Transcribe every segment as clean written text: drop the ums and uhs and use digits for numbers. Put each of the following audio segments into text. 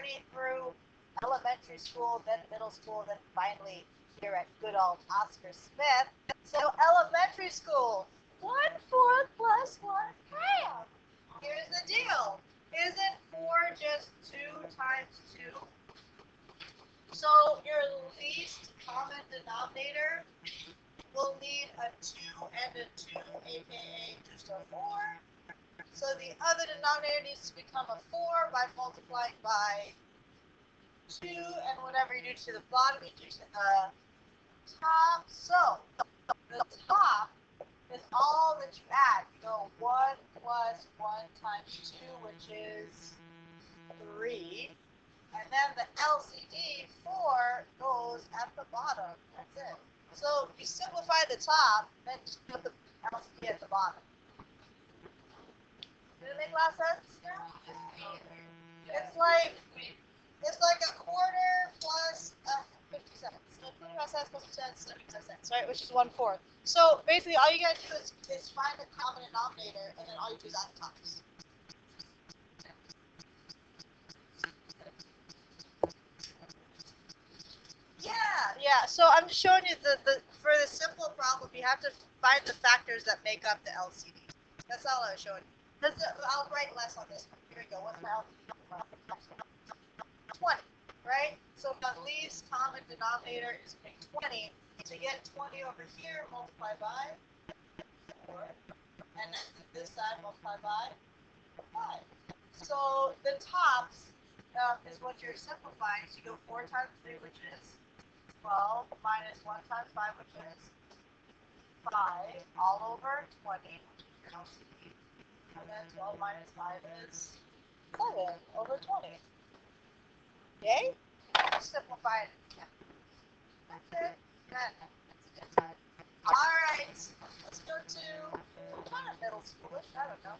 journey through elementary school, then middle school, then finally here at good old Oscar Smith. So elementary school, 1/4 plus 1/2. Here's the deal. Isn't 4 just 2 times 2? So your least common denominator will need a 2 and a 2, aka just a 4. So the other denominator needs to become a 4 by multiplying by 2, and whatever you do to the bottom, you do to the top. So the top is all that you add. You go 1 plus 1 times 2, which is 3. And then the LCD 4 goes at the bottom. That's it. So if you simplify the top, then just put the LCD at the bottom. Did it make a lot of sense? It's like a quarter plus 50 cents. So 25 cents plus 10 cents, 75 cents, right? Which is 1/4. So basically, all you gotta do is find the common denominator, and then all you do is add the tops. Yeah. So I'm just showing you for the simple problem, you have to find the factors that make up the LCD. That's all I was showing you. I'll write less on this one. Here we go. What's my LCD? 20, right? So the least common denominator is 20. To get 20 over here, multiply by 4. And then this side, multiply by 5. So the tops is what you're simplifying. So you go 4 times 3, which is 12, minus 1 times 5, which is 5, all over 20, which is your LCD. And then 12 minus 5 is 7 over 20. Okay? Simplify it. Yeah. That's it. Good. Alright. Let's go to kind of middle schoolish. I don't know.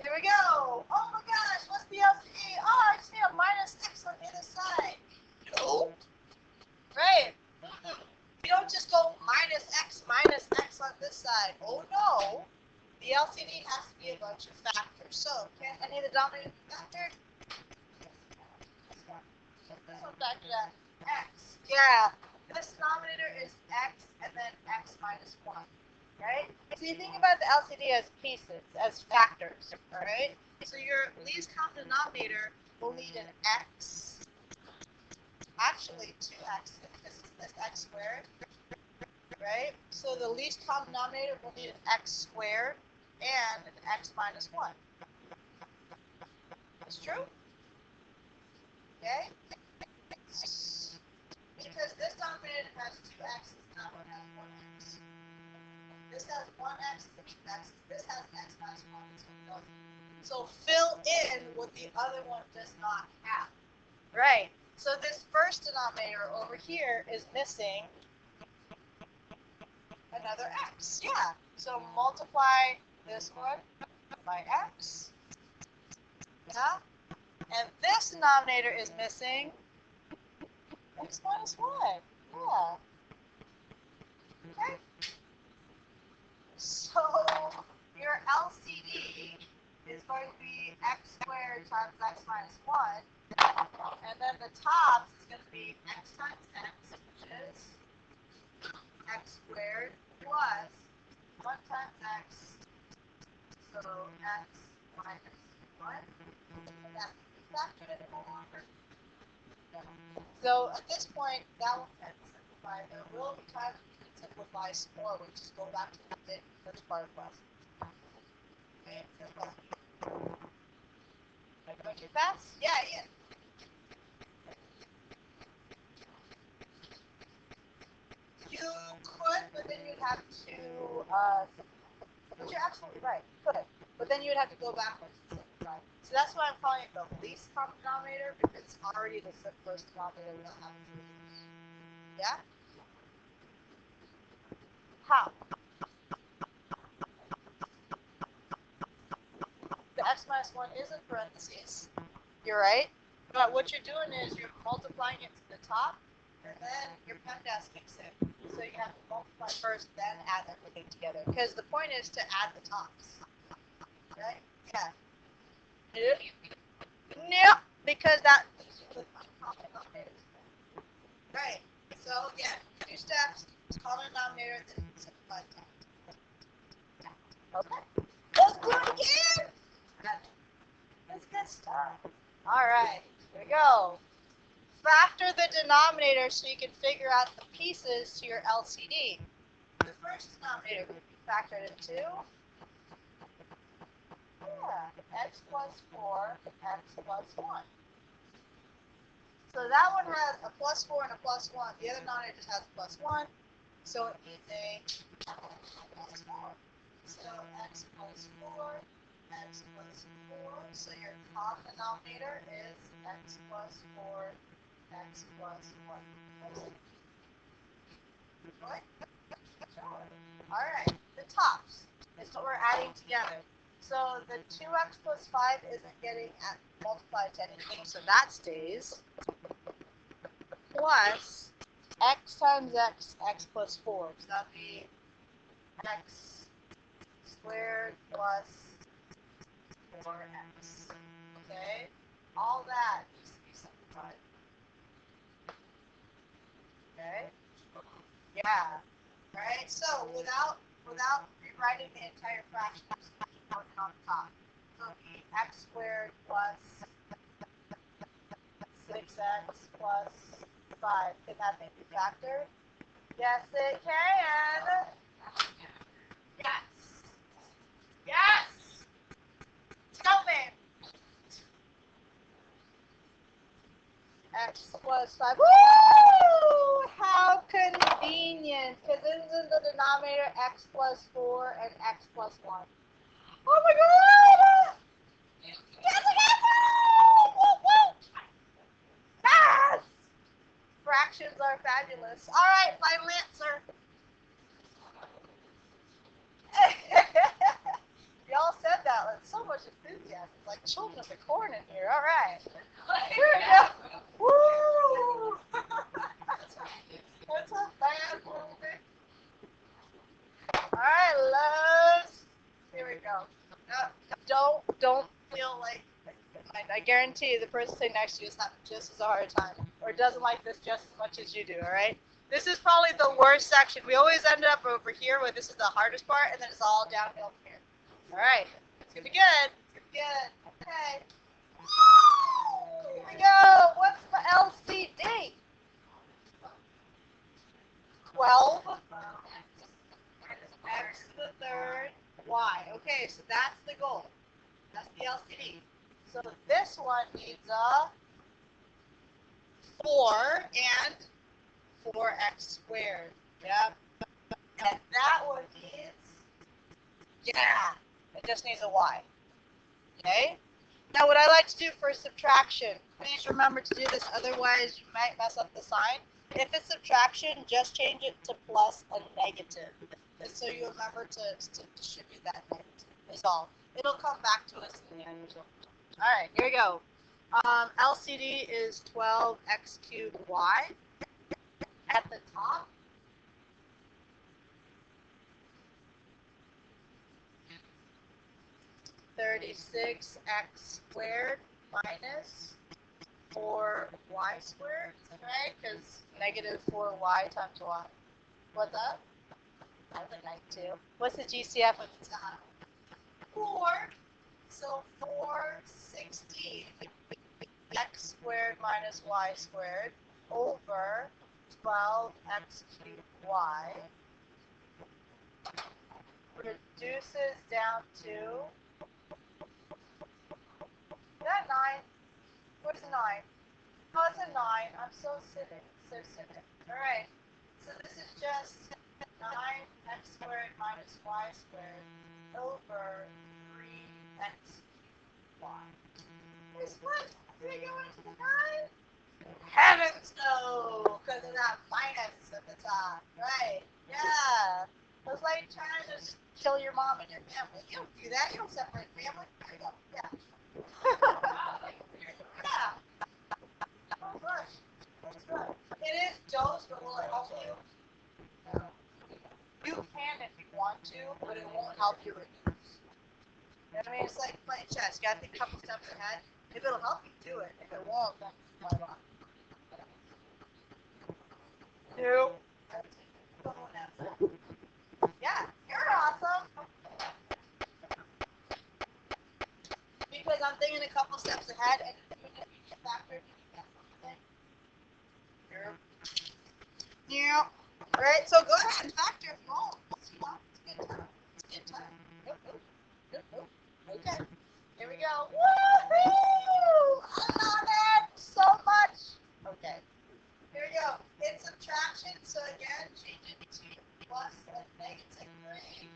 Here we go. Oh my gosh, what's the LCD? Oh, I just need a minus x on the other side. No. Right. You don't just go minus x on this side. Oh no. The LCD has to be a bunch of factors. So, can any of the dominating factor? This one factor that x. Yeah. This denominator is x and then x minus 1. Right? So you think about the LCD as pieces, as factors, right? So your least common denominator will need an x, actually 2x, because it's this x squared, right? So the least common denominator will need an x squared and an x minus 1. That's true? Okay? Because this denominator has 2x's, not one has 1x. This has 1x, this has x minus 1. So fill in what the other one does not have. Right. So this first denominator over here is missing another x. Yeah. So multiply this one by x. Yeah. And this denominator is missing x minus 1. Yeah. Okay. So your LCD is going to be x squared times x minus 1. And then the tops is going to be x times x, which is x squared plus 1 times x. So x minus 1. That's factored in no longer. So at this point, that one can simplify. There will be times we can simplify some more. We just go back to the first part of the class. Okay, simple. Am I going too fast? Yeah, Ian. You could, but then you'd have to, but you're absolutely right. You could, but then you'd have to go backwards and simplify. So that's why I'm calling it the least common denominator, because it's already the first denominator we don't have to choose. Yeah? How? The x minus 1 is in parentheses. You're right. But what you're doing is you're multiplying it to the top, and then your PEMDAS kicks in. So you have to multiply first, then add everything together. Because the point is to add the tops. Right? Yeah. because that. Right. So again, 2 steps, common denominator, then simplify times. Okay. Let's do it again. That's good stuff. All right. Here we go. Factor the denominator so you can figure out the pieces to your LCD. The first denominator would be factored into x plus 4, x plus 1. So that one has a plus 4 and a plus 1. The other denominator just has a plus 1. So it needs a plus 4. So x plus 4, x plus 4. So your common denominator is x plus 4, x plus 1. Right? Alright, the tops is what we're adding together. So the 2x plus 5 isn't getting multiplied to anything, so that stays. Plus x times x, x plus 4. So that would be x squared plus 4x. Okay? All that needs to be simplified. Okay? Yeah. Right? So without rewriting the entire fraction, I'm just going to keep working on the top. So it would be x squared plus 6x plus 5. Can that make a factor? Yes, it can. Yes. Yes. Tell me. X plus 5. Woo! How convenient. Because this is the denominator x plus 4 and x plus 1. Oh my god! Yes, again! Woo, woo! Yes! Fractions are fabulous. Alright, final answer. Y'all said that with so much enthusiasm. It's like children of the corn in here. Alright. Here we go. Woo! What's up, man? Alright, loves. Here we go. Don't feel like, I guarantee you the person sitting next to you is having just as hard a time, or doesn't like this just as much as you do, alright? This is probably the worst section. We always end up over here where this is the hardest part, and then it's all downhill from here. Alright, it's gonna be good. It's gonna be good. Okay. Here we go. What's my LCD? 12 x to the third y. Okay, so that's the goal. That's the LCD. So this one needs a 4 and 4x squared. Yep. And that one needs, yeah, it just needs a y. Okay? Now what I like to do for subtraction, please remember to do this, otherwise you might mess up the sign. If it's subtraction, just change it to plus and negative. And so you remember to distribute that negative. Is all. It'll come back to us in the end result. Alright, here we go. LCD is 12x cubed y. At the top, $36x squared minus 4y squared, right? Because negative 4y times y. What's up? That's a 92. What's the GCF at the top? 4. So 416 x squared minus y squared over 12x cubed y reduces down to, is that 9? Where's the 9? Oh, it's a 9. I'm so cynic. So cynic. Alright. So this is just 9x squared minus y squared over 3x cubed y. Here's what? Are we going to the 9? Heavens no! Because of that minus at the top. Right. Yeah. It was like trying to just kill your mom and your family. You don't do that. You don't separate family. There you go. Yeah. Yeah. Oh, gosh. That's right. It is dose, but will it help you? No. You can if you want to, but it won't help you reduce. You know what I mean? It's like playing chess. You gotta think a couple steps ahead. If it'll help you do it. If it won't, then why not? Two. Yeah, you're awesome. Because I'm thinking a couple steps ahead, and even if you factor, you can get something. Yeah. All right, so go ahead and factor if you want. You know, it's good time. It's good time. Nope, nope, nope, nope. Okay. Here we go. Woohoo! I love it so much. Okay. Here we go. It's subtraction, so again, change it to plus and negative 3.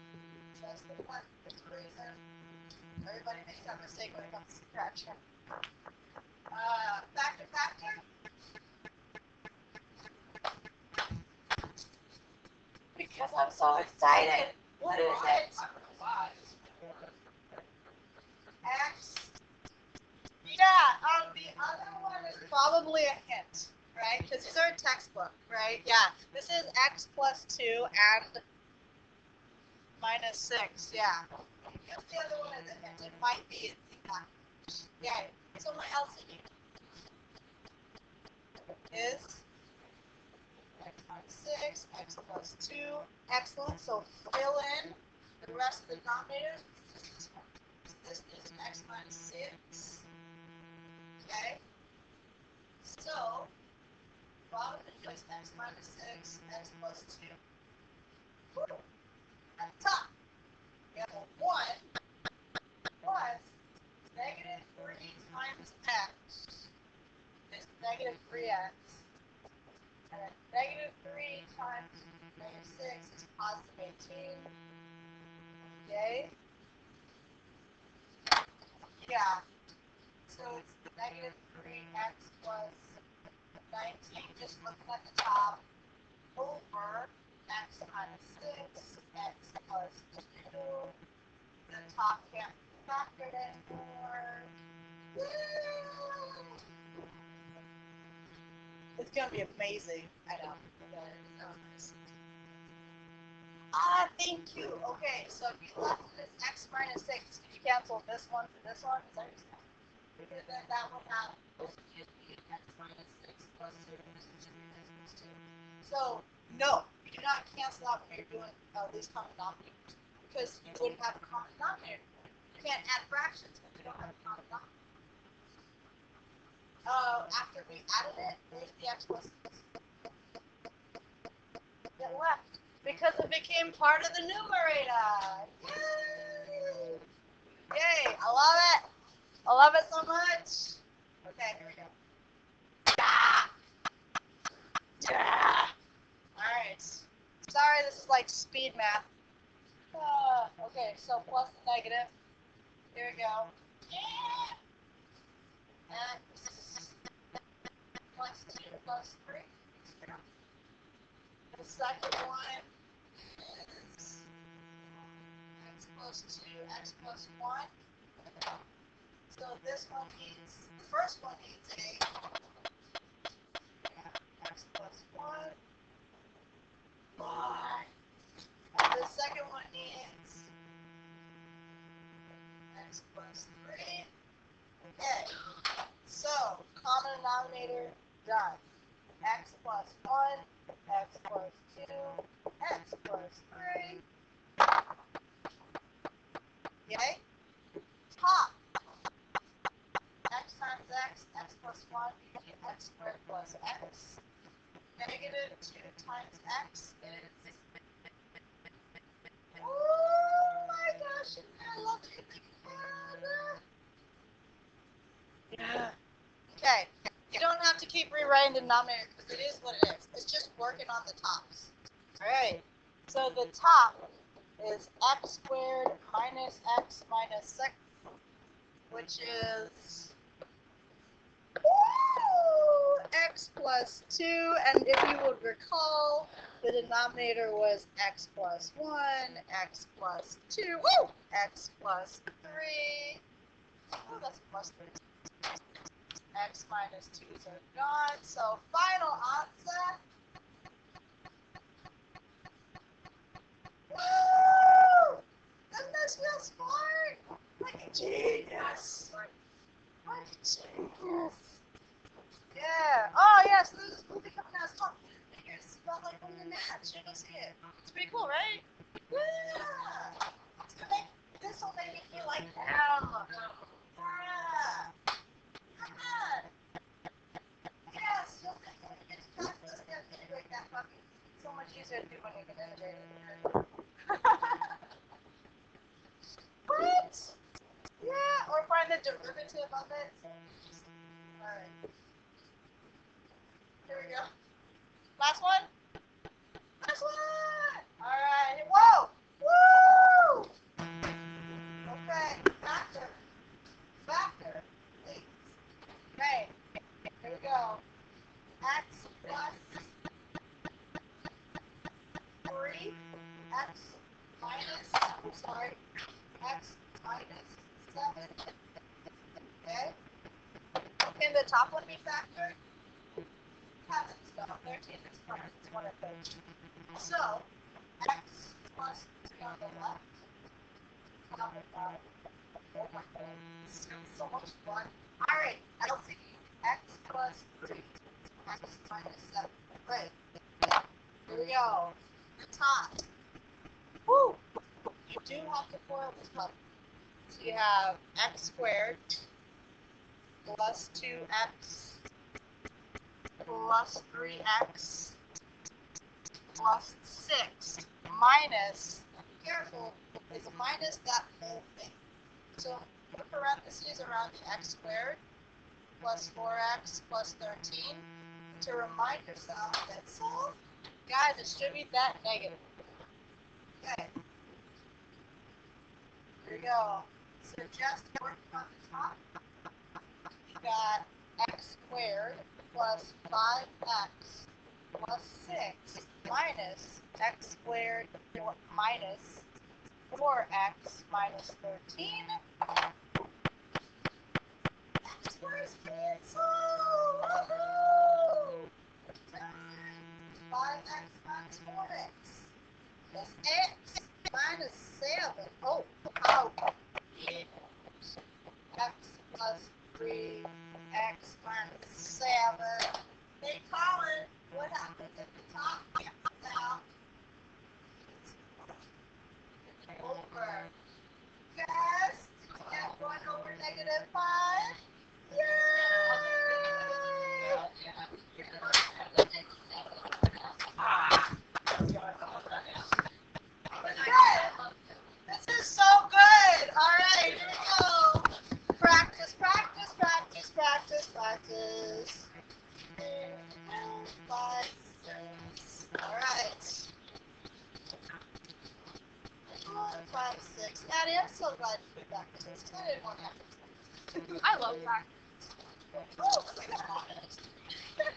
Just the plus for some reason. Everybody makes that mistake when it comes to subtraction. Factor, factor. Because I'm so excited. What is it? X. Yeah, the other one is probably a hint, right? Because these are a textbook, right? Yeah, this is x plus 2 and minus 6, yeah. Because the other one is a hint, it might be yeah, someone else is x minus 6, x plus 2, excellent, so fill in the rest of the denominators. This is x minus 6, okay? So, bottom is just x minus 6, x plus 2. Woo. At the top, we have a 1 plus negative 3 times x is negative 3x. And then negative 3 times negative 6 is positive 18. Okay? Yeah. So it's negative 3x plus 19, just looking at the top, over x minus 6, x plus 2. The top can't be factored anymore. Woo! It's going to be amazing. I know. Ah, thank you. Okay, so if you left this x minus 6, can you cancel this one for this one? Is that your step? Because then that will have x minus 6 plus 2. So, no, you do not cancel out when you're doing these common denominators. Because you wouldn't have a common denominator. You can't add fractions when you don't have a common denominator. After we added it, there's the x plus 6. It left. Because it became part of the numerator. Yay! Yay! I love it. I love it so much. Okay, here we go. Ah! Yeah! Alright. Sorry, this is like speed math. Okay, so plus and negative. Here we go. Yeah! X plus 2 plus 3. The second one is x plus 2, x plus 1. So this one needs, the first one needs a x plus 1. The second one needs x plus 3. Okay. So, common denominator done. X plus 1, x plus 2, x plus 3. Yay. Top. X times x, x plus 1, x squared plus x. Negative 2 times x is... Oh my gosh, I love you. Yeah. Okay, you don't have to keep rewriting the denominator because it is what it is. It's just working on the tops. Alright, so the top is x squared minus x minus 6, which is x plus 2, and if you would recall, the denominator was x plus 1, x plus 2, x plus 3, that's plus 3. X minus 2's are gone. So final answer. Woo! Doesn't this feel smart? Like a genius. What? Yes. Yeah. Oh, yeah, so there's this movie coming out. It's called It's about like women in that. You go see it. It's pretty cool, right? Yeah. This will make me feel like them. Yeah. Come on. Yes, you'll get to practice integrate that fucking so much easier to do when you can integrate it. What? Yeah, or find the derivative of it. Alright. Here we go. Last one? Last one! Alright. Whoa! Woo! Okay. Factor. Factor. Please. Okay. Here we go. X plus 3. X minus, X minus 7. Okay? Can the top one be factored? Happens though. 13 is fine. It's 1 and 13. So, X plus 3 on the left. Top and bottom. Oh my god. This is so much fun. Alright, LCD. X plus 3. X minus 7. Great. Here we go. The top. Woo! You do have to FOIL this top. So you have x squared plus 2x plus 3x plus 6 minus, careful, is minus that whole thing. So put parentheses around the x squared plus 4x plus 13 to remind yourself that so, gotta distribute that negative. Okay. Here we go. So just working on the top, we got x squared plus 5x plus 6 minus x squared minus 4x minus 13. X squared is cancel! Woohoo! 5x minus 4x plus x minus 7. Oh, how? X plus 3, x minus 7. Hey, Colin, what happened at the top? Now, over. Yes, did you get 1 over negative 5? Yay! Good. This is so good. All right, here we go. Practice, practice, practice, practice, practice. 5, 6. All right. 1, 5, 6. Addie, I'm so glad you did that. I didn't want that. I love that. Oh, look at that.